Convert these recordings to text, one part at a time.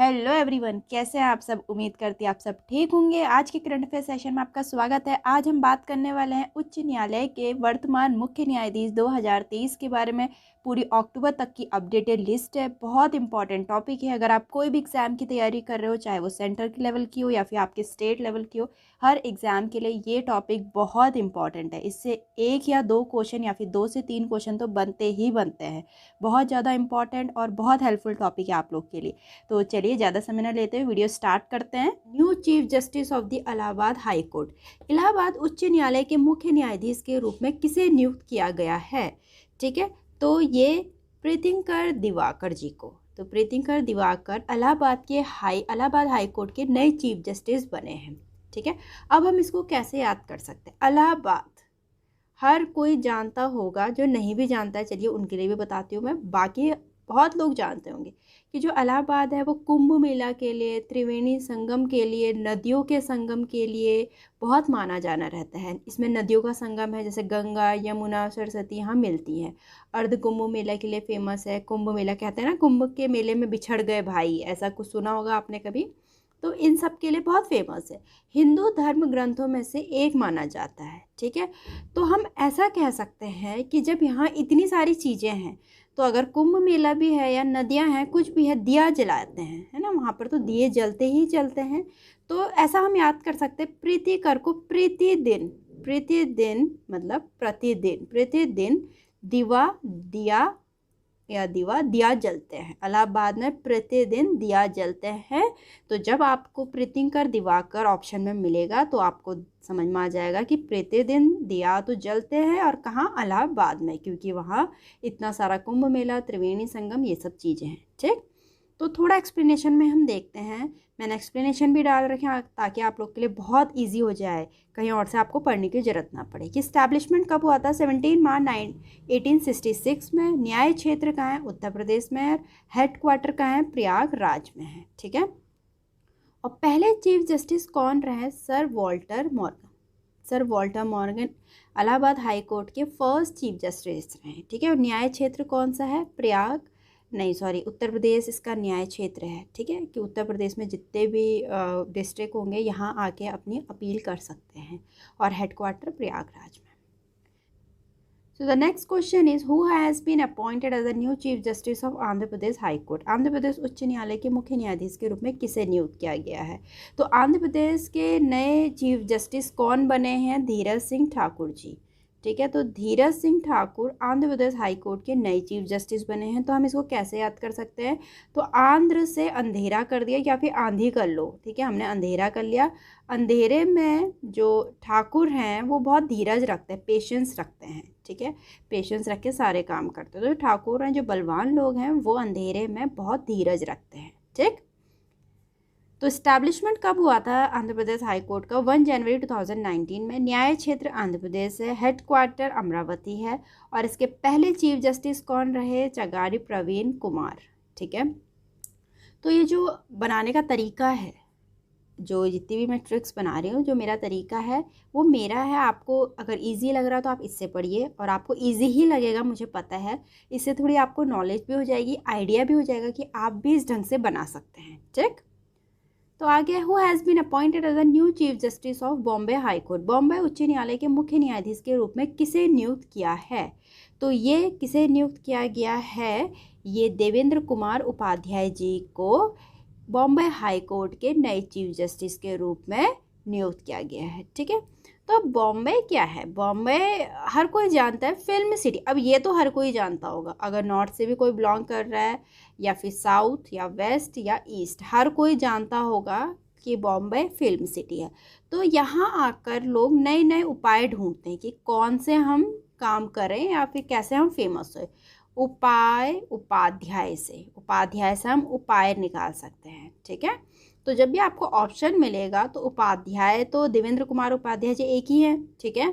Hello everyone, कैसे हैं आप सब। उम्मीद करती हैं आप सब ठीक होंगे। आज के करंट अफेयर सेशन में आपका स्वागत है। आज हम बात करने वाले हैं उच्च न्यायालय के वर्तमान मुख्य न्यायाधीश 2023 के बारे में। पूरी अक्टूबर तक की अपडेटेड लिस्ट है। बहुत इंपॉर्टेंट टॉपिक है। अगर आप कोई भी एग्जाम की तैयारी कर रहे हो, चाहे वो सेंटर के लेवल की हो या फिर आपके स्टेट लेवल की हो, हर एग्जाम के लिए ये टॉपिक बहुत इंपॉर्टेंट है। इससे एक या दो क्वेश्चन या फिर 2 से 3 क्वेश्चन तो बनते ही बनते हैं। बहुत ज़्यादा इंपॉर्टेंट और बहुत हेल्पफुल टॉपिक है आप लोग के लिए। तो चलिए ज़्यादा समय न लेते हुए वीडियो स्टार्ट करते हैं। New chief justice of the Allahabad high court. Allahabad उच्च न्यायालय के मुख्य न्यायाधीश के रूप में किसे नियुक्त किया गया है? ठीक है, तो ये प्रीतिंकर दिवाकर जी को। तो प्रीतिंकर दिवाकर इलाहाबाद हाई कोर्ट के नए चीफ जस्टिस बने हैं। ठीक है, अब हम इसको कैसे याद कर सकते हैं? इलाहाबाद हर कोई जानता होगा, जो नहीं भी जानता है चलिए उनके लिए भी बताती हूँ मैं। बाकी बहुत लोग जानते होंगे कि जो इलाहाबाद है वो कुंभ मेला के लिए, त्रिवेणी संगम के लिए, नदियों के संगम के लिए बहुत माना जाना रहता है। इसमें नदियों का संगम है, जैसे गंगा, यमुना, सरस्वती यहाँ मिलती हैं। अर्ध कुंभ मेला के लिए फेमस है। कुंभ मेला कहते हैं ना, कुंभ के मेले में बिछड़ गए भाई, ऐसा कुछ सुना होगा आपने कभी। तो इन सब के लिए बहुत फेमस है। हिंदू धर्म ग्रंथों में से एक माना जाता है। ठीक है, तो हम ऐसा कह सकते हैं कि जब यहाँ इतनी सारी चीज़ें हैं, तो अगर कुंभ मेला भी है या नदियाँ हैं, कुछ भी है, दिया जलाते हैं, है ना, वहाँ पर तो दिए जलते ही जलते हैं। तो ऐसा हम याद कर सकते हैं, प्रीतिकर को प्रतिदिन, प्रतिदिन मतलब प्रतिदिन दिया जलते हैं। इलाहाबाद में प्रतिदिन दिया जलते हैं। तो जब आपको प्रीतिंकर दिवाकर ऑप्शन में मिलेगा तो आपको समझ में आ जाएगा कि प्रतिदिन दिया तो जलते हैं, और कहाँ? इलाहाबाद में, क्योंकि वहाँ इतना सारा कुंभ मेला, त्रिवेणी संगम, ये सब चीज़ें हैं। ठीक, तो थोड़ा एक्सप्लेनेशन में हम देखते हैं। मैंने एक्सप्लेनेशन भी डाल रखे हैं ताकि आप लोग के लिए बहुत इजी हो जाए, कहीं और से आपको पढ़ने की ज़रूरत ना पड़े। कि इस्टेब्लिशमेंट कब हुआ था? 17 मार्च 1866 में। न्याय क्षेत्र कहाँ है? उत्तर प्रदेश में है। हेडक्वार्टर कहाँ है? प्रयागराज में है। ठीक है, और पहले चीफ जस्टिस कौन रहे? Sir Walter Morgan. Sir Walter Morgan Allahabad high court के फर्स्ट चीफ जस्टिस रहे। ठीक है, और न्याय क्षेत्र कौन सा है? उत्तर प्रदेश इसका न्याय क्षेत्र है। ठीक है, कि उत्तर प्रदेश में जितने भी डिस्ट्रिक्ट होंगे यहाँ आके अपनी अपील कर सकते हैं, और हेडक्वार्टर प्रयागराज में। So the next question is, who has been appointed as the new Chief Justice of Andhra Pradesh high court? Andhra Pradesh उच्च न्यायालय के मुख्य न्यायाधीश के रूप में किसे नियुक्त किया गया है? तो आंध्र प्रदेश के नए चीफ जस्टिस कौन बने हैं? धीरज सिंह ठाकुर जी। ठीक है, तो धीरज सिंह ठाकुर आंध्र प्रदेश हाई कोर्ट के नए चीफ जस्टिस बने हैं। तो हम इसको कैसे याद कर सकते हैं? तो आंध्र से अंधेरा कर दिया, या फिर आंधी कर लो। ठीक है, हमने अंधेरा कर लिया। अंधेरे में जो ठाकुर हैं वो बहुत धीरज रखते हैं, पेशेंस रखते हैं। ठीक है, पेशेंस रख के सारे काम करते हैं। तो ठाकुर हैं, जो बलवान लोग हैं, वो अंधेरे में बहुत धीरज रखते हैं। ठीक, तो इस्टेब्लिशमेंट कब हुआ था आंध्र प्रदेश हाई कोर्ट का? 1 जनवरी 2019 में। न्याय क्षेत्र आंध्र प्रदेश है। हेडक्वार्टर अमरावती है। और इसके पहले चीफ जस्टिस कौन रहे? चगारी प्रवीण कुमार। ठीक है, तो ये जो बनाने का तरीका है, जो जितनी भी मैं ट्रिक्स बना रही हूँ, जो मेरा तरीका है वो मेरा है। आपको अगर इजी लग रहा तो आप इससे पढ़िए, और आपको इजी ही लगेगा, मुझे पता है। इससे थोड़ी आपको नॉलेज भी हो जाएगी, आइडिया भी हो जाएगा कि आप भी इस ढंग से बना सकते हैं। ठीक, तो आगे, who has been appointed as the new chief justice of Bombay high court? Bombay उच्च न्यायालय के मुख्य न्यायाधीश के रूप में किसे नियुक्त किया है? तो ये किसे नियुक्त किया गया है? ये देवेंद्र कुमार उपाध्याय जी को बॉम्बे हाई कोर्ट के नए चीफ जस्टिस के रूप में नियुक्त किया गया है। ठीक है, तो बॉम्बे क्या है? बॉम्बे हर कोई जानता है, फिल्म सिटी। अब ये तो हर कोई जानता होगा, अगर नॉर्थ से भी कोई बिलोंग कर रहा है, या फिर साउथ या वेस्ट या ईस्ट, हर कोई जानता होगा कि बॉम्बे फिल्म सिटी है। तो यहाँ आकर लोग नए नए उपाय ढूंढते हैं कि कौन से हम काम करें या फिर कैसे हम फेमस हो। उपाध्याय से हम उपाय निकाल सकते हैं। ठीक है, तो जब भी आपको ऑप्शन मिलेगा तो उपाध्याय, तो देवेंद्र कुमार उपाध्याय जी एक ही हैं। ठीक है,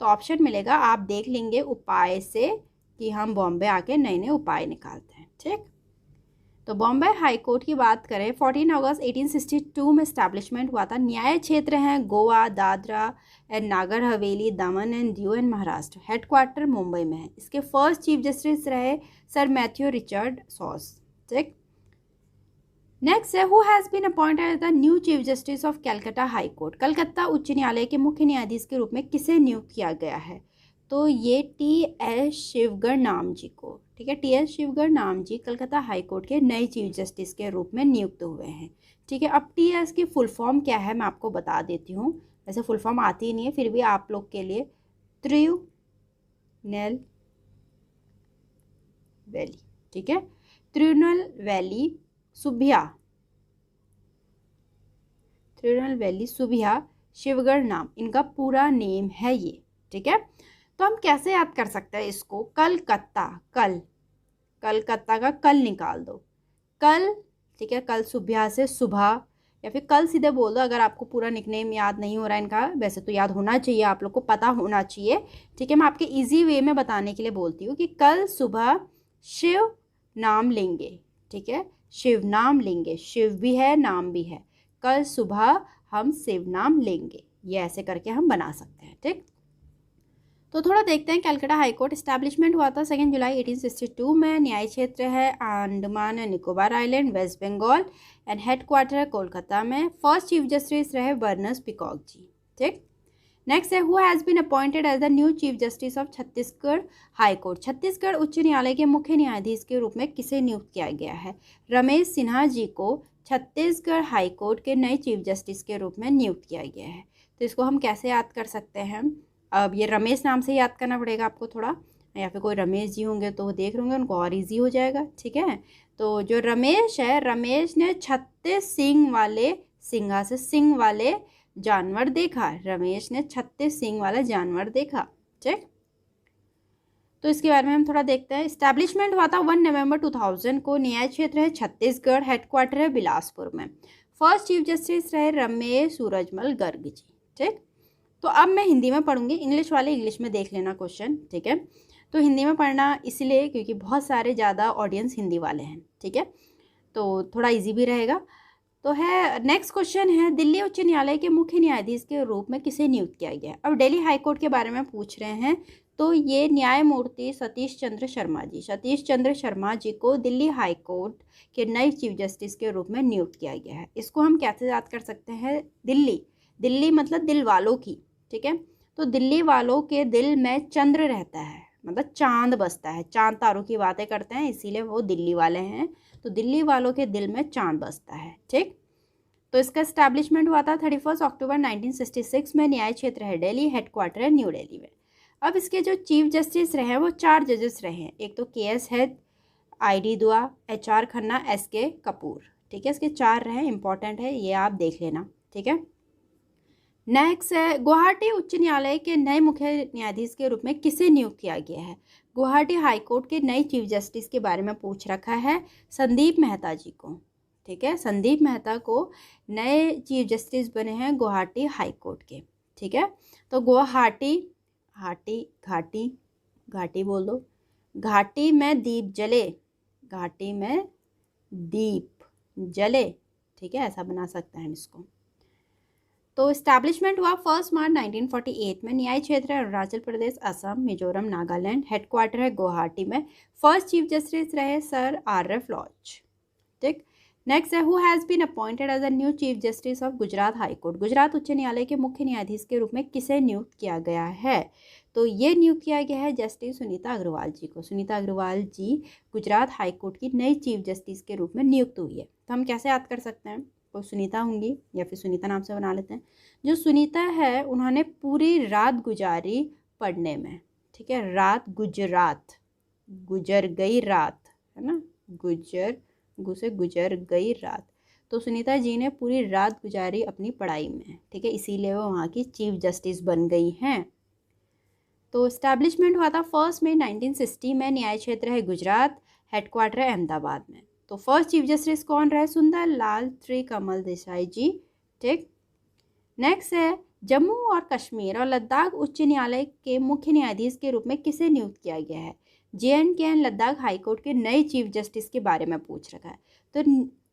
तो ऑप्शन मिलेगा, आप देख लेंगे उपाय से कि हम बॉम्बे आके नए नए उपाय निकालते हैं। ठीक, तो बॉम्बे हाई कोर्ट की बात करें, 14 अगस्त 1862 में इस्टेब्लिशमेंट हुआ था। न्याय क्षेत्र हैं Goa, Dadra and Nagar Haveli, Daman and Diu and Maharashtra. Headquarter Mumbai में है। इसके फर्स्ट चीफ जस्टिस रहे सर मैथ्यू रिचर्ड सॉस। ठीक, नेक्स्ट है who has been appointed as the new chief justice of Calcutta high court. Calcutta उच्च न्यायालय के मुख्य न्यायाधीश के रूप में किसे नियुक्त किया गया है? तो ये टी.एस. शिवगण जी को, ठीक है, टी.एस. शिवगण जी कलकत्ता हाई कोर्ट के नए चीफ जस्टिस के रूप में नियुक्त हुए हैं। ठीक है, अब टी.एस. की फुल फॉर्म क्या है मैं आपको बता देती हूँ। वैसे फुल फॉर्म आती ही नहीं है, फिर भी आप लोग के लिए त्रिनेल वैली, ठीक है, त्रिनेल वैली सुबिया शिवगढ़ नाम इनका पूरा नेम है ये। ठीक है, तो हम कैसे याद कर सकते हैं इसको? कलकत्ता, कलकत्ता का कल निकाल दो, कल, ठीक है, कल सुबिया से सुबह, या फिर कल सीधे बोल दो अगर आपको पूरा निकनेम याद नहीं हो रहा है इनका। वैसे तो याद होना चाहिए, आप लोग को पता होना चाहिए। ठीक है, मैं आपके इजी वे में बताने के लिए बोलती हूँ कि कल सुबह शिव नाम लेंगे। ठीक है, शिव नाम लेंगे, शिव भी है नाम भी है, कल सुबह हम शिव नाम लेंगे, ये ऐसे करके हम बना सकते हैं। ठीक, तो थोड़ा देखते हैं। कलकत्ता हाई कोर्ट इस्टेब्लिशमेंट हुआ था 2 जुलाई 1862 में। न्याय क्षेत्र है Andaman and Nicobar island, West Bengal, and headquarter है कोलकाता में। फर्स्ट चीफ जस्टिस रहे बर्नस पीकॉक जी। ठीक, नेक्स्ट है who has been appointed as the new chief justice of Chhattisgarh high court. Chhattisgarh उच्च न्यायालय के मुख्य न्यायाधीश के रूप में किसे नियुक्त किया गया है? रमेश सिन्हा जी को छत्तीसगढ़ हाई कोर्ट के नए चीफ जस्टिस के रूप में नियुक्त किया गया है। तो इसको हम कैसे याद कर सकते हैं? अब ये रमेश नाम से याद करना पड़ेगा आपको थोड़ा, या फिर कोई रमेश जी होंगे तो वो देख रहे होंगे, उनको और ईजी हो जाएगा। ठीक है, तो जो रमेश है, रमेश ने 36 सींग वाले, सिंघा से सिंग वाले जानवर देखा। रमेश ने 36 सींग वाला जानवर देखा। ठीक, तो इसके बारे में हम थोड़ा देखते हैं। इस्टेब्लिशमेंट हुआ था 1 नवंबर 2000 को। न्याय क्षेत्र है छत्तीसगढ़, हेडक्वार्टर है बिलासपुर में। फर्स्ट चीफ जस्टिस रहे रमेश सूरजमल गर्ग जी। ठीक, तो अब मैं हिंदी में पढ़ूंगी, इंग्लिश वाले इंग्लिश में देख लेना क्वेश्चन। ठीक है, तो हिंदी में पढ़ना इसलिए क्योंकि बहुत सारे ज़्यादा ऑडियंस हिंदी वाले हैं। ठीक है, तो थोड़ा इजी भी रहेगा। तो है, नेक्स्ट क्वेश्चन है दिल्ली उच्च न्यायालय के मुख्य न्यायाधीश के रूप में किसे नियुक्त किया गया? अब दिल्ली हाई कोर्ट के बारे में पूछ रहे हैं, तो ये न्यायमूर्ति सतीश चंद्र शर्मा जी को दिल्ली हाई कोर्ट के नए चीफ जस्टिस के रूप में नियुक्त किया गया है। इसको हम कैसे याद कर सकते हैं? दिल्ली मतलब दिल वालों की। ठीक है, तो दिल्ली वालों के दिल में चंद्र रहता है, मतलब चांद बसता है, चांद तारों की बातें करते हैं, इसीलिए वो दिल्ली वाले हैं। तो दिल्ली वालों के दिल में चांद बसता है। ठीक, तो इसका एस्टैब्लिशमेंट हुआ था 31 अक्टूबर 1966 में। न्याय क्षेत्र है दिल्ली, हेडक्वार्टर है न्यू दिल्ली में। अब इसके जो चीफ जस्टिस रहे हैं वो 4 जजेस रहे हैं। एक तो के.एस. Head, ID. दुआ, एच.आर. खन्ना, एस.के. कपूर। ठीक है, इसके 4 रहे, इंपॉर्टेंट है, ये आप देख लेना। ठीक है, नेक्स्ट है गुवाहाटी उच्च न्यायालय के नए मुख्य न्यायाधीश के रूप में किसे नियुक्त किया गया है? गुवाहाटी हाई कोर्ट के नए चीफ जस्टिस के बारे में पूछ रखा है, संदीप मेहता जी को। ठीक है, संदीप मेहता को नए चीफ जस्टिस बने हैं गुवाहाटी हाई कोर्ट के। ठीक है, तो गुवाहाटी, घाटी बोल दो, घाटी में दीप जले, घाटी में दीप जले। ठीक है, ऐसा बना सकते हैं इसको। तो इस्टेब्लिशमेंट हुआ 1 मार्च 1948 में। न्याय क्षेत्र है अरुणाचल प्रदेश, असम, मिजोरम, नागालैंड। हेडक्वार्टर है गुवाहाटी में। फर्स्ट चीफ जस्टिस रहे सर आर.एफ. लॉज। ठीक, नेक्स्ट है who has been appointed as a new chief justice of Gujarat high court. Gujarat उच्च न्यायालय के मुख्य न्यायाधीश के रूप में किसे नियुक्त किया गया है? तो ये नियुक्त किया गया है जस्टिस सुनीता अग्रवाल जी को। सुनीता अग्रवाल जी गुजरात हाई कोर्ट की नई चीफ जस्टिस के रूप में नियुक्त हुई है। तो हम कैसे याद कर सकते हैं? कोई सुनीता होंगी या फिर सुनीता नाम से बना लेते हैं। जो सुनीता है उन्होंने पूरी रात गुजारी पढ़ने में। ठीक है, रात, गुजरात, गुजर गई रात, है ना, गुजर गई रात। तो सुनीता जी ने पूरी रात गुजारी अपनी पढ़ाई में। ठीक है, इसीलिए वो वहाँ की चीफ जस्टिस बन गई हैं। तो इस्टेब्लिशमेंट हुआ था 1 मई 1960 में। न्याय क्षेत्र है गुजरात, हेडक्वार्टर है अहमदाबाद में। तो फर्स्ट चीफ जस्टिस कौन रहे? सुंदर लाल त्रिकमल देसाई जी। ठीक, नेक्स्ट है जम्मू और कश्मीर और लद्दाख उच्च न्यायालय के मुख्य न्यायाधीश के रूप में किसे नियुक्त किया गया है? जे.एन.के एंड लद्दाख हाईकोर्ट के नए चीफ जस्टिस के बारे में पूछ रखा है। तो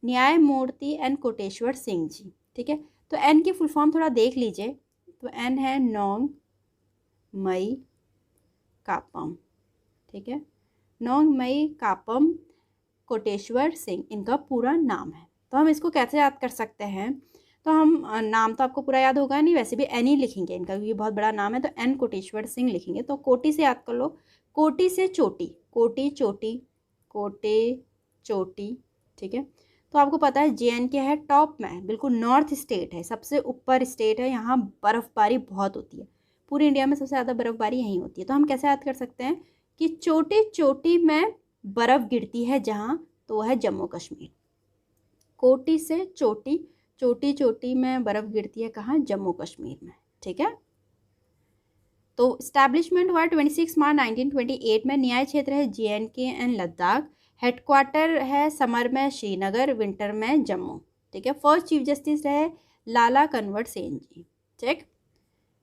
न्यायमूर्ति एन कोटेश्वर सिंह जी। ठीक है, तो एन की फुल फॉर्म थोड़ा देख लीजिए। तो एन है नोंग मई कापम। ठीक है, नोंग मई कापम कोटेश्वर सिंह इनका पूरा नाम है। तो हम इसको कैसे याद कर सकते हैं, तो हम नाम तो आपको पूरा याद होगा नहीं, वैसे भी एन ही लिखेंगे इनका क्योंकि बहुत बड़ा नाम है, तो एन कोटेश्वर सिंह लिखेंगे। तो कोटि से याद कर लो, कोटि से चोटी, कोटि चोटी, कोटे चोटी, ठीक है। तो आपको पता है JNK है टॉप में, बिल्कुल नॉर्थ स्टेट है, सबसे ऊपर स्टेट है, यहाँ बर्फ़बारी बहुत होती है, पूरे इंडिया में सबसे ज़्यादा बर्फ़बारी यहीं होती है। तो हम कैसे याद कर सकते हैं कि चोटी चोटी में बर्फ़ गिरती है जहाँ, तो वह है जम्मू कश्मीर। कोटि से चोटी, चोटी चोटी में बर्फ़ गिरती है कहाँ, जम्मू कश्मीर में, ठीक है। तो इस्टेब्लिशमेंट हुआ 26 मार्च 1928 में। न्याय क्षेत्र है JNK एंड लद्दाख। हेडक्वार्टर है समर में श्रीनगर, विंटर में जम्मू, ठीक है। फर्स्ट चीफ जस्टिस रहे लाला कंवर सेन जी, ठीक।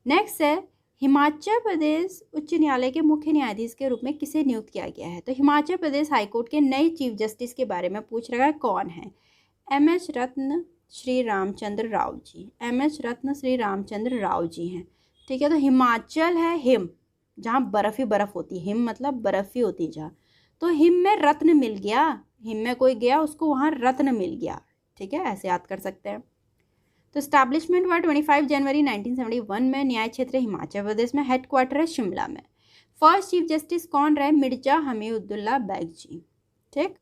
नेक्स्ट है हिमाचल प्रदेश उच्च न्यायालय के मुख्य न्यायाधीश के रूप में किसे नियुक्त किया गया है। तो हिमाचल प्रदेश हाईकोर्ट के नए चीफ जस्टिस के बारे में पूछ रहा है, कौन है। MS रत्न श्री रामचंद्र राव जी, MS रत्न श्री रामचंद्र राव जी हैं, ठीक है। तो हिमाचल है हिम, जहाँ बर्फ़ ही बर्फ़ होती है, हिम मतलब बर्फ़ ही होती है जहाँ, तो हिम में रत्न मिल गया, हिम में कोई गया उसको वहाँ रत्न मिल गया, ठीक है, ऐसे याद कर सकते हैं। तो स्टैब्लिशमेंट हुआ 25 जनवरी 1971 में। न्याय क्षेत्र हिमाचल प्रदेश में, हेडक्वार्टर है शिमला में। फर्स्ट चीफ जस्टिस कौन रहे, मिर्जा हमीदुल्ला बेग जी, ठीक।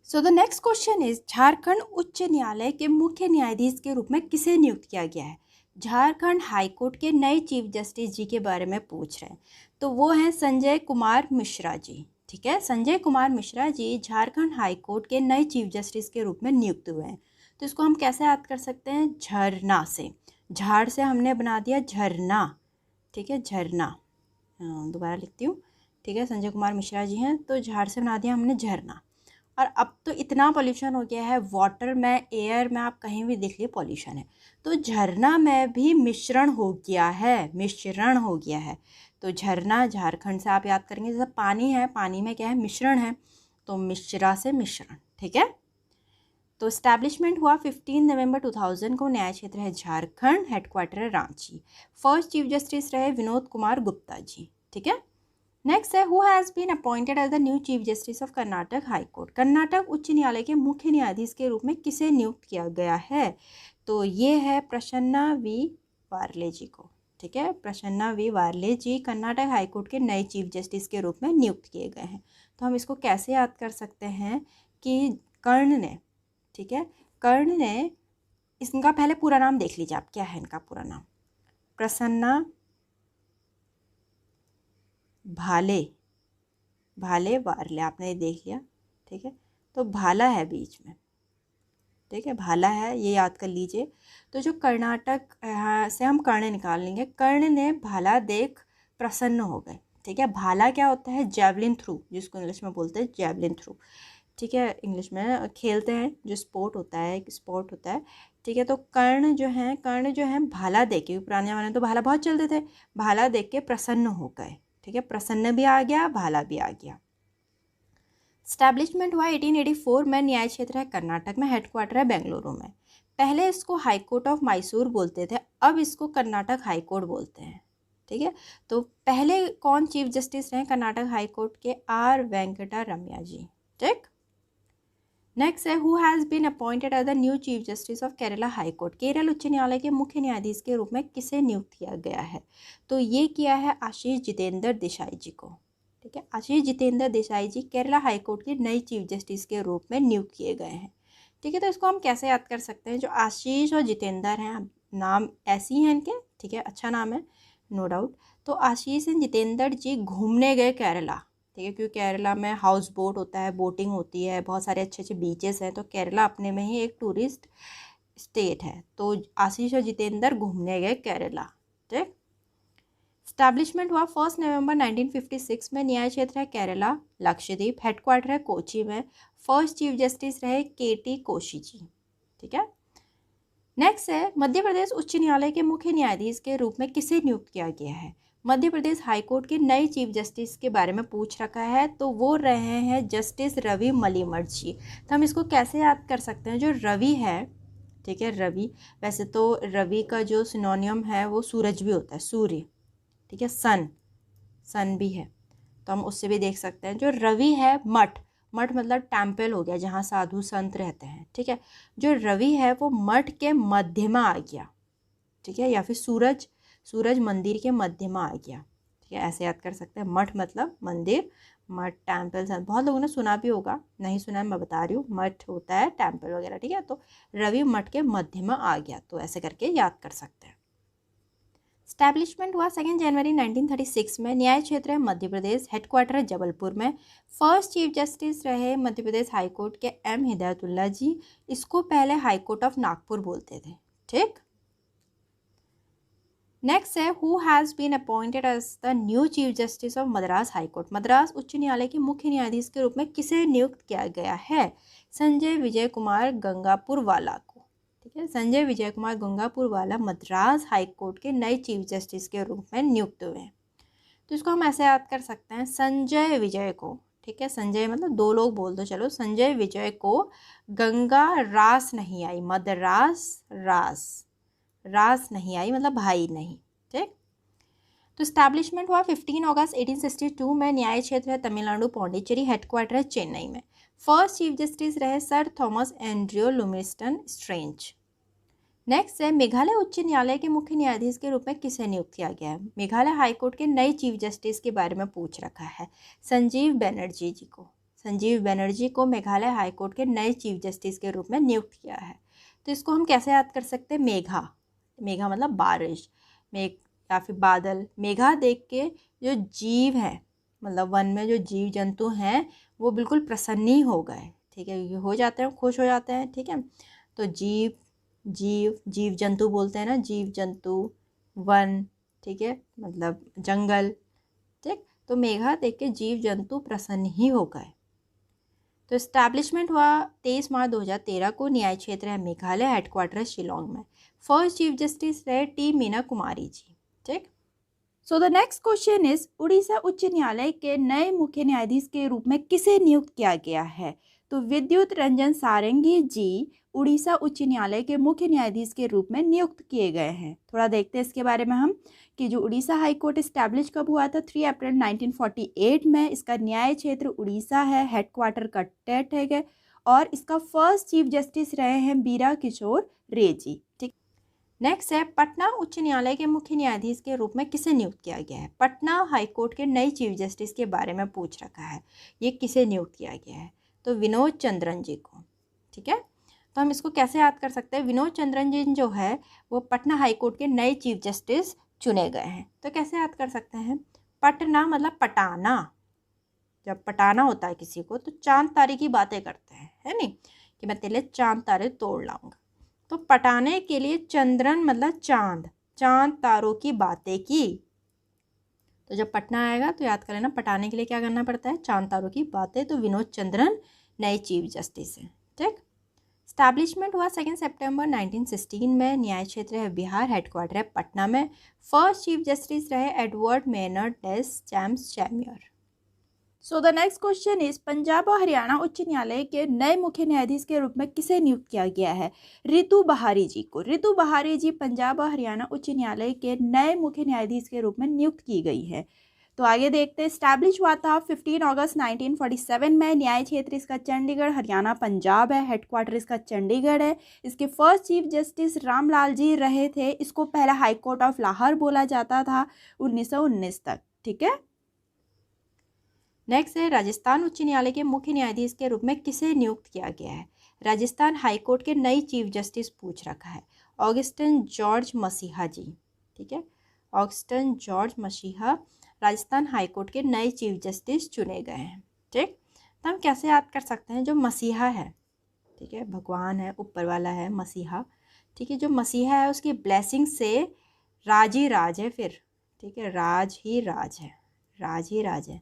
सो the next question is Jharkhand उच्च न्यायालय के मुख्य न्यायाधीश के रूप में किसे नियुक्त किया गया है। झारखंड हाईकोर्ट के नए चीफ जस्टिस जी के बारे में पूछ रहे हैं, तो वो हैं संजय कुमार मिश्रा जी, ठीक है। संजय कुमार मिश्रा जी झारखंड हाईकोर्ट के नए चीफ जस्टिस के रूप में नियुक्त हुए हैं। तो इसको हम कैसे याद कर सकते हैं, झरना से, झाड़ से हमने बना दिया झरना, ठीक है, झरना। दोबारा लिखती हूँ, ठीक है। संजय कुमार मिश्रा जी हैं, तो झाड़ से बना दिया हमने झरना। और अब तो इतना पॉल्यूशन हो गया है, वाटर में, एयर में, आप कहीं भी देख लिए पॉल्यूशन है, तो झरना में भी मिश्रण हो गया है, मिश्रण हो गया है। तो झरना झारखंड से आप याद करेंगे, जैसे पानी है, पानी में क्या है, मिश्रण है, तो मिश्रा से मिश्रण, ठीक है। तो स्टैब्लिशमेंट हुआ 15 नवंबर 2000 को। न्याय क्षेत्र है झारखंड, हेडक्वार्टर है रांची। फर्स्ट चीफ जस्टिस रहे विनोद कुमार गुप्ता जी, ठीक है। नेक्स्ट है who has been appointed as the new chief justice of Karnataka high court. Karnataka उच्च न्यायालय के मुख्य न्यायाधीश के रूप में किसे नियुक्त किया गया है, तो ये है प्रसन्ना वी वार्ले जी को, ठीक है। Prasanna V Varale ji Karnataka high court के नए चीफ जस्टिस के रूप में नियुक्त किए गए हैं। तो हम इसको कैसे याद कर सकते हैं कि कर्ण ने, ठीक है, कर्ण ने, इनका पहले पूरा नाम देख लीजिए आप, क्या है इनका पूरा नाम, प्रसन्ना भाले, भाले वार्ले, आपने देख लिया, ठीक है। तो भाला है बीच में, ठीक है, भाला है, ये याद कर लीजिए। तो जो कर्नाटक से हम कर्ण निकाल लेंगे, कर्ण ने भाला देख प्रसन्न हो गए, ठीक है। भाला क्या होता है, जैवलिन थ्रू, जिसको इंग्लिश में बोलते हैं जैवलिन थ्रू, ठीक है, इंग्लिश में खेलते हैं, जो स्पोर्ट होता है, एक स्पोर्ट होता है, ठीक है। तो कर्ण जो है भाला देख के, पुराने ज़माने तो भाला बहुत चलते थे, भाला देख के प्रसन्न हो गए, ठीक है, प्रसन्न भी आ गया, भाला भी आ गया। स्टैब्लिशमेंट हुआ 1884 में। न्याय क्षेत्र है कर्नाटक में, हेडक्वार्टर है बेंगलुरु में। पहले इसको हाई कोर्ट ऑफ मैसूर बोलते थे, अब इसको कर्नाटक हाई कोर्ट बोलते हैं, ठीक है। तो पहले कौन चीफ जस्टिस रहे कर्नाटक हाई कोर्ट के, R वेंकटा रमैया जी, ठीक। नेक्स्ट है who has been appointed as the new chief justice of Kerala high court. Kerala उच्च न्यायालय के मुख्य न्यायाधीश के रूप में किसे नियुक्त किया गया है, तो ये किया है आशीष जितेंद्र देसाई जी को, ठीक है। आशीष जितेंद्र देसाई जी केरला हाई कोर्ट के नए चीफ जस्टिस के रूप में नियुक्त किए गए हैं, ठीक है। तो इसको हम कैसे याद कर सकते हैं, जो आशीष और जितेंद्र हैं, नाम ऐसे ही हैं इनके, ठीक है, अच्छा नाम है, नो डाउट। तो आशीष एंड जितेंद्र जी घूमने गए केरला, ठीक है, क्योंकि केरला में हाउस बोट होता है, बोटिंग होती है, बहुत सारे अच्छे अच्छे बीचेस हैं, तो केरला अपने में ही एक टूरिस्ट स्टेट है। तो आशीष और जितेंद्र घूमने गए केरला, ठीक। स्टैब्लिशमेंट हुआ 1 नवंबर 1956 में। न्याय क्षेत्र है केरला, लक्षद्वीप, हेडक्वार्टर है कोची में। फर्स्ट चीफ जस्टिस रहे KT कोशी जी, ठीक है। नेक्स्ट है मध्य प्रदेश उच्च न्यायालय के मुख्य न्यायाधीश के रूप में किसे नियुक्त किया गया है। मध्य प्रदेश हाईकोर्ट के नए चीफ जस्टिस के बारे में पूछ रखा है, तो वो रहे हैं जस्टिस रवि मलिमठ जी। तो हम इसको कैसे याद कर सकते हैं, जो रवि है, ठीक है, रवि, वैसे तो रवि का जो सिनोनियम है वो सूरज भी होता है, सूर्य, ठीक है, सन भी है, तो हम उससे भी देख सकते हैं। जो रवि है मठ, मठ मतलब टेम्पल हो गया जहाँ साधु संत रहते हैं, ठीक है। जो रवि है वो मठ के मध्य में आ गया, ठीक है, या फिर सूरज मंदिर के मध्य में आ गया, ठीक है, ऐसे याद कर सकते हैं। मठ मतलब मंदिर, मठ टेम्पल, बहुत लोगों ने सुना भी होगा, नहीं सुना है मैं बता रही हूँ, मठ होता है टेम्पल वगैरह, ठीक है। तो रवि मठ के मध्य में आ गया, तो ऐसे करके याद कर सकते हैं। स्टैब्लिशमेंट हुआ 2 जनवरी 1936 में, न्याय क्षेत्र है मध्य प्रदेश, हेडक्वार्टर है जबलपुर में। फर्स्ट चीफ जस्टिस रहे मध्य प्रदेश हाई कोर्ट के एम हिदायतुल्ला जी, इसको पहले हाई कोर्ट ऑफ नागपुर बोलते थे, ठीक। नेक्स्ट है who has been appointed as the new chief justice of Madras high court, Madras उच्च न्यायालय के मुख्य न्यायाधीश के रूप में किसे नियुक्त किया गया है? संजय विजय कुमार गंगापुरवाला को, ठीक है। संजय विजय कुमार गंगापुरवाला मद्रास हाई कोर्ट के नए चीफ जस्टिस के रूप में नियुक्त हुए हैं। तो इसको हम ऐसे याद कर सकते हैं, संजय विजय को, ठीक है, संजय मतलब 2 लोग बोल दो, चलो, संजय विजय को गंगा रास नहीं आई, मद्रास रास नहीं आई मतलब भाई नहीं, ठीक। तो स्टैब्लिशमेंट हुआ 15 अगस्त 1862 में, न्याय क्षेत्र है तमिलनाडु पौंडीचेरी, हेडक्वार्टर है चेन्नई में। फर्स्ट चीफ जस्टिस रहे sir Thomas Andrew Lumisden Strange. Next है मेघालय उच्च न्यायालय के मुख्य न्यायाधीश के रूप में किसे नियुक्त किया गया है? मेघालय हाईकोर्ट के नए चीफ जस्टिस के बारे में पूछ रखा है, संजीव बनर्जी जी को। संजीव बनर्जी को मेघालय हाईकोर्ट के नए चीफ जस्टिस के रूप में नियुक्त किया है। तो इसको हम कैसे याद कर सकते हैं? मेघा मतलब बारिश, मेघ या फिर बादल। मेघा देख के जो जीव है, मतलब वन में जो जीव जंतु हैं, वो बिल्कुल प्रसन्न ही हो गए, ठीक है, हो जाते हैं, खुश हो जाते हैं, ठीक है। तो जीव जंतु बोलते हैं ना, जीव जंतु, वन, ठीक है, मतलब जंगल, ठीक। तो मेघा देख के जीव जंतु प्रसन्न ही हो गए। तो इस्टेब्लिशमेंट हुआ 23 मार्च 2013 को, न्याय क्षेत्र है मेघालय, हेडक्वार्टर शिलोंग में। फर्स्ट चीफ जस्टिस रहे टी मीना कुमारी जी, ठीक। सो the next question is Orissa उच्च न्यायालय के नए मुख्य न्यायाधीश के रूप में किसे नियुक्त किया गया है? तो विद्युत रंजन सारंगी जी उड़ीसा उच्च न्यायालय के मुख्य न्यायाधीश के रूप में नियुक्त किए गए हैं। थोड़ा देखते हैं इसके बारे में हम, कि जो उड़ीसा हाई कोर्ट इस्टेब्लिश कब हुआ था? 3 अप्रैल 1948 में। इसका न्याय क्षेत्र उड़ीसा है, हेडक्वार्टर कटक है, और इसका फर्स्ट चीफ जस्टिस रहे हैं बीरा किशोर रे जी, ठीक। नेक्स्ट है पटना उच्च न्यायालय के मुख्य न्यायाधीश के रूप में किसे नियुक्त किया गया है? पटना हाईकोर्ट के नए चीफ जस्टिस के बारे में पूछ रखा है, ये किसे नियुक्त किया गया है? तो विनोद चंद्रन जी को, ठीक है। तो हम इसको कैसे याद कर सकते हैं? विनोद चंद्रन जी जो है वो पटना हाईकोर्ट के नए चीफ जस्टिस चुने गए हैं। तो कैसे याद कर सकते हैं? पटना मतलब पटाना, जब पटाना होता है किसी को तो चांद तारे की बातें करते हैं, है नहीं, कि मैं तेरे चांद तारे तोड़ लाऊंगा। तो पटाने के लिए चंद्रन मतलब चांद तारों की बातें की। तो जब पटना आएगा तो याद कर लेना, पटाने के लिए क्या करना पड़ता है? चांद तारों की बातें। तो विनोद चंद्रन नए चीफ जस्टिस हैं, ठीक। स्टैब्लिशमेंट हुआ 2 सितंबर 1916 में, न्याय क्षेत्र है बिहार, हेडक्वार्टर है पटना में। फर्स्ट चीफ जस्टिस रहे Edward Maynard Des Champs Chamier. So the next question is Punjab और हरियाणा उच्च न्यायालय के नए मुख्य न्यायाधीश के रूप में किसे नियुक्त किया गया है? रितु बहारी जी को। रितु बहारी जी पंजाब और हरियाणा उच्च न्यायालय के नए मुख्य न्यायाधीश के रूप में नियुक्त की गई है। तो आगे देखते हैं। स्टैब्लिश हुआ था 15 अगस्त 1947 में, न्याय क्षेत्र इसका चंडीगढ़, हरियाणा, पंजाब है, हेडक्वार्टर इसका चंडीगढ़ है। इसके first chief justice Ramlal ji रहे थे। इसको पहला हाई कोर्ट ऑफ लाहौर बोला जाता था 1919 तक, ठीक है। नेक्स्ट है राजस्थान उच्च न्यायालय के मुख्य न्यायाधीश के रूप में किसे नियुक्त किया गया है? राजस्थान हाईकोर्ट के नई चीफ जस्टिस पूछ रखा है, ऑगस्टिन जॉर्ज मसीहा जी, ठीक है। ऑगस्टिन जॉर्ज मसीहा राजस्थान हाईकोर्ट के नए चीफ जस्टिस चुने गए हैं, ठीक। तो हम कैसे याद कर सकते हैं? जो मसीहा है, ठीक है, भगवान है, ऊपर वाला है मसीहा, ठीक है। जो मसीहा है उसकी ब्लेसिंग से राज ही राज है फिर, ठीक है, राज ही राज है, राज ही राज है।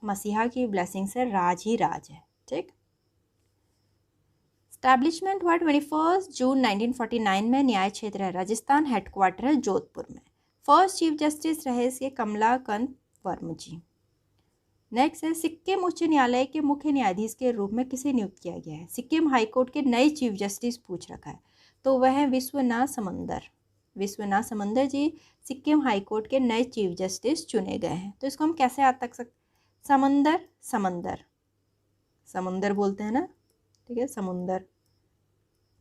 मसीहा की ब्लेसिंग से राज ही राज है, ठीक। स्टैब्लिशमेंट हुआ 21 जून 1949 में, न्याय क्षेत्र है राजस्थान, हेडक्वार्टर है जोधपुर में। फर्स्ट चीफ जस्टिस रहे इसके कमलाकांत वर्मा जी। नेक्स्ट है सिक्किम उच्च न्यायालय के मुख्य न्यायाधीश के रूप में किसे नियुक्त किया गया है? सिक्किम हाईकोर्ट के नए चीफ जस्टिस पूछ रखा है, तो वह है विश्वनाथ समंदर जी सिक्किम हाईकोर्ट के नए चीफ जस्टिस चुने गए हैं। तो इसको हम कैसे याद रख सकते? समंदर समुंदर बोलते हैं ना, ठीक है, समुंदर,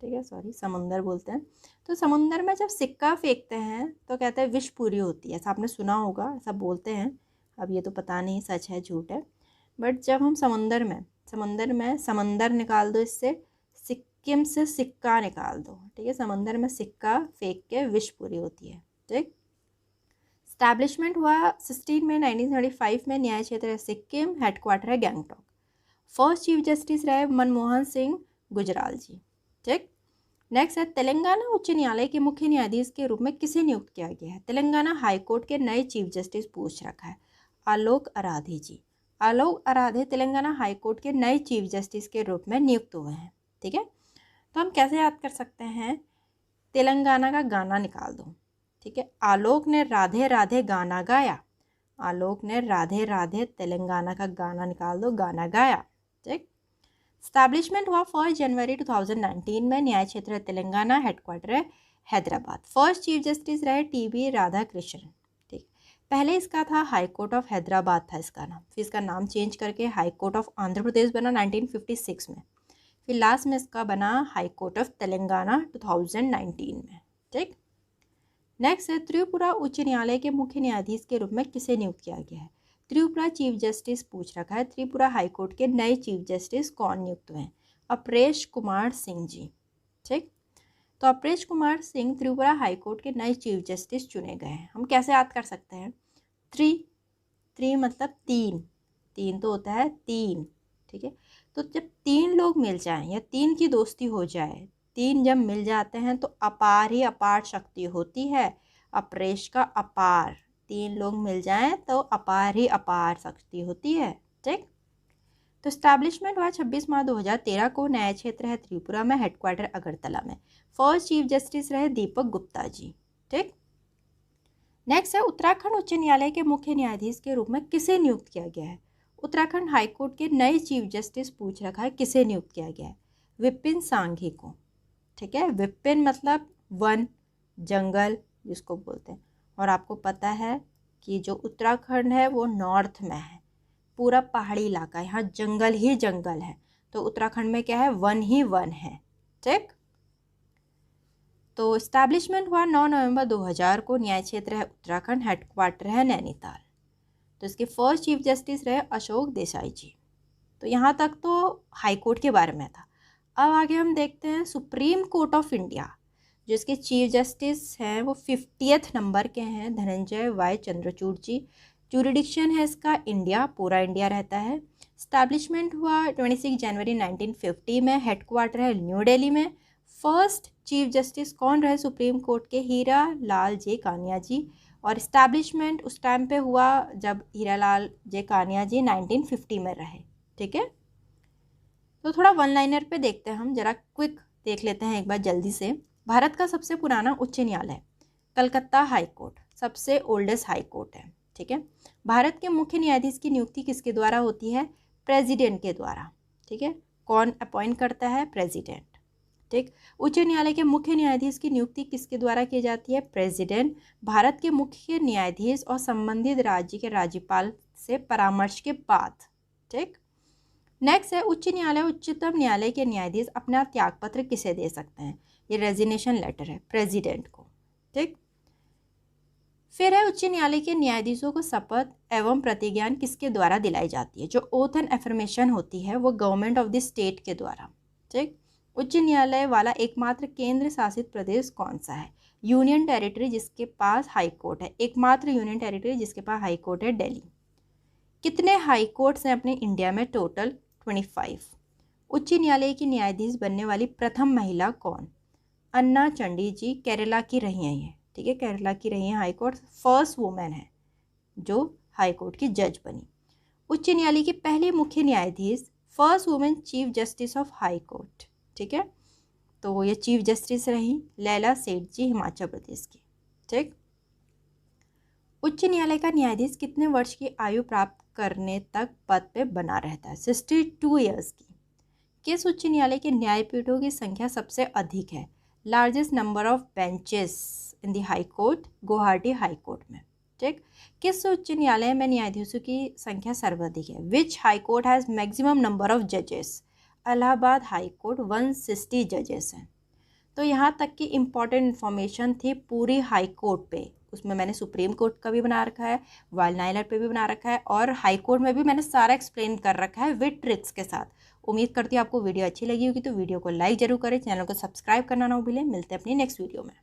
ठीक है, सॉरी समुंदर बोलते हैं। तो समुंदर में जब सिक्का फेंकते हैं तो कहते हैं विश पूरी होती है, ऐसा आपने सुना होगा, ऐसा बोलते हैं। अब ये तो पता नहीं सच है झूठ है, बट जब हम समंदर में समंदर निकाल दो, इससे सिक्किम से सिक्का निकाल दो, ठीक है, समंदर में सिक्का फेंक के विश पूरी होती है, ठीक। स्टैब्लिशमेंट हुआ 16 मई 1935 में, न्याय क्षेत्र है सिक्किम, हेडक्वार्टर है गैंगटॉक। फर्स्ट चीफ जस्टिस रहे मनमोहन सिंह गुजराल जी, ठीक। नेक्स्ट है तेलंगाना उच्च न्यायालय के मुख्य न्यायाधीश के रूप में किसे नियुक्त किया गया है? तेलंगाना हाईकोर्ट के नए चीफ जस्टिस पूछ रखा है, आलोक आराधे जी। आलोक आराधे तेलंगाना हाईकोर्ट के नए चीफ जस्टिस के रूप में नियुक्त हुए हैं, ठीक है। तो हम कैसे याद कर सकते हैं? तेलंगाना का गाना निकाल दो, ठीक है। आलोक ने राधे राधे गाना गाया, आलोक ने राधे राधे तेलंगाना का गाना निकाल दो, गाना गाया, ठीक। स्टैब्लिशमेंट हुआ 1 जनवरी 2019 में, न्याय क्षेत्र है तेलंगाना, हेडक्वार्टर है हैदराबाद। फर्स्ट चीफ जस्टिस रहे टी.बी. राधाकृष्णन, ठीक। पहले इसका था हाई कोर्ट ऑफ हैदराबाद था इसका नाम, फिर इसका नाम चेंज करके high court of Andhra Pradesh बना 1956 में, फिर लास्ट में इसका बना हाई कोर्ट ऑफ तेलंगाना 2019 में, ठीक। नेक्स्ट है त्रिपुरा उच्च न्यायालय के मुख्य न्यायाधीश के रूप में किसे नियुक्त किया गया है? त्रिपुरा चीफ जस्टिस पूछ रखा है, त्रिपुरा हाईकोर्ट के नए चीफ जस्टिस कौन नियुक्त हुए हैं? अपरेश कुमार सिंह जी, ठीक। तो अपरेश कुमार सिंह त्रिपुरा हाईकोर्ट के नए चीफ जस्टिस चुने गए हैं। हम कैसे याद कर सकते हैं? त्रि मतलब तीन, तीन तो होता है तीन, ठीक है। तो जब तीन लोग मिल जाएं या तीन की दोस्ती हो जाए, तीन जब मिल जाते हैं तो अपार ही अपार शक्ति होती है, अपरेश का अपार, तीन लोग मिल जाएं तो अपार ही अपार शक्ति होती है, ठीक। तो स्टैब्लिशमेंट हुआ 26 मार्च 2013 को, न्याय क्षेत्र है त्रिपुरा में, हेडक्वार्टर अगरतला में। फर्स्ट चीफ जस्टिस रहे दीपक गुप्ता जी, ठीक। नेक्स्ट है उत्तराखंड उच्च न्यायालय के मुख्य न्यायाधीश के रूप में किसे नियुक्त किया गया है? उत्तराखंड हाईकोर्ट के नए चीफ जस्टिस पूछ रखा है, किसे नियुक्त किया गया है? विपिन सांघी को, ठीक है। विपिन मतलब वन, जंगल जिसको बोलते हैं, और आपको पता है कि जो उत्तराखंड है वो नॉर्थ में है, पूरा पहाड़ी इलाका, यहाँ जंगल ही जंगल है, तो उत्तराखंड में क्या है? वन ही वन है, ठीक। तो इस्टेब्लिशमेंट हुआ 9 नवंबर 2000 को, न्याय क्षेत्र है उत्तराखंड, हेडक्वार्टर है नैनीताल। तो इसके फर्स्ट चीफ जस्टिस रहे अशोक देसाई जी। तो यहाँ तक तो हाई कोर्ट के बारे में था। अब आगे हम देखते हैं सुप्रीम कोर्ट ऑफ इंडिया, जो इसके चीफ जस्टिस हैं वो 50th नंबर के हैं, धनंजय वाई चंद्रचूड़ जी। जूरिडिक्शन है इसका इंडिया, पूरा इंडिया रहता है। स्टैब्लिशमेंट हुआ 26 जनवरी 1950 में, हेडक्वार्टर है न्यू दिल्ली में। फर्स्ट चीफ जस्टिस कौन रहे सुप्रीम कोर्ट के? हीरा लाल जे कानिया जी। और इस्टेब्लिशमेंट उस टाइम पे हुआ जब हीरा लाल जे कानिया जी 1950 में रहे, ठीक है। तो थोड़ा वन लाइनर पे देखते हैं, हम जरा क्विक देख लेते हैं एक बार जल्दी से। भारत का सबसे पुराना उच्च न्यायालय कलकत्ता हाई कोर्ट, सबसे ओल्डेस्ट हाई कोर्ट है, ठीक है। भारत के मुख्य न्यायाधीश की नियुक्ति किसके द्वारा होती है? प्रेसिडेंट के द्वारा, ठीक है। कौन अपॉइंट करता है? प्रेसिडेंट, ठीक। उच्च न्यायालय के मुख्य न्यायाधीश की नियुक्ति किसके द्वारा की जाती है? प्रेसिडेंट। भारत के मुख्य न्यायाधीश और संबंधित राज्य के राज्यपाल से परामर्श के बाद, ठीक। नेक्स्ट है उच्च न्यायालय उच्चतम न्यायालय के न्यायाधीश अपना त्यागपत्र किसे दे सकते हैं? ये रेजिग्नेशन लेटर है प्रेसिडेंट को, ठीक। फिर है उच्च न्यायालय के न्यायाधीशों को शपथ एवं प्रतिज्ञान किसके द्वारा दिलाई जाती है? जो ओथ एंड एफर्मेशन होती है वो गवर्नमेंट ऑफ द स्टेट के द्वारा, ठीक। उच्च न्यायालय वाला एकमात्र केंद्र शासित प्रदेश कौन सा है? यूनियन टेरिटरी जिसके पास हाई कोर्ट है, एकमात्र यूनियन टेरिटरी जिसके पास हाई कोर्ट है दिल्ली। कितने हाई कोर्ट्स हैं अपने इंडिया में? टोटल 25। उच्च न्यायालय की न्यायाधीश बनने वाली प्रथम महिला कौन? अन्ना चंडी जी, केरला की रही हैं ये, ठीक है, केरला की रही हैं हाई कोर्ट, फर्स्ट वुमेन है जो हाई कोर्ट की जज बनी। उच्च न्यायालय की पहली मुख्य न्यायाधीश, first women chief justice of high court, ठीक है। तो ये चीफ जस्टिस रही लैला सेठ जी, हिमाचल प्रदेश की, ठीक। उच्च न्यायालय का न्यायाधीश कितने वर्ष की आयु प्राप्त करने तक पद पे बना रहता है? 62 ईयर्स की। किस उच्च न्यायालय के न्यायपीठों की संख्या सबसे अधिक है? Largest number of benches in the high court, Guwahati high court में, डिस्ट्रिक्ट किस उच्च न्यायालय में न्यायाधीशों की संख्या सर्वाधिक है? Which high court has maximum number of जजेस? इलाहाबाद हाई कोर्ट 160 जजेस हैं। तो यहाँ तक की इम्पॉर्टेंट इन्फॉर्मेशन थी पूरी हाई कोर्ट पे। उसमें मैंने सुप्रीम कोर्ट का भी बना रखा है, वाइल्ड न्यायालय पे भी बना रखा है, और हाई कोर्ट में भी मैंने सारा एक्सप्लेन कर रखा है विद ट्रिक्स के साथ। उम्मीद करती हूँ आपको वीडियो अच्छी लगी होगी, तो वीडियो को लाइक जरूर करें, चैनल को सब्सक्राइब करना ना भूलें। मिलते हैं अपनी नेक्स्ट वीडियो में।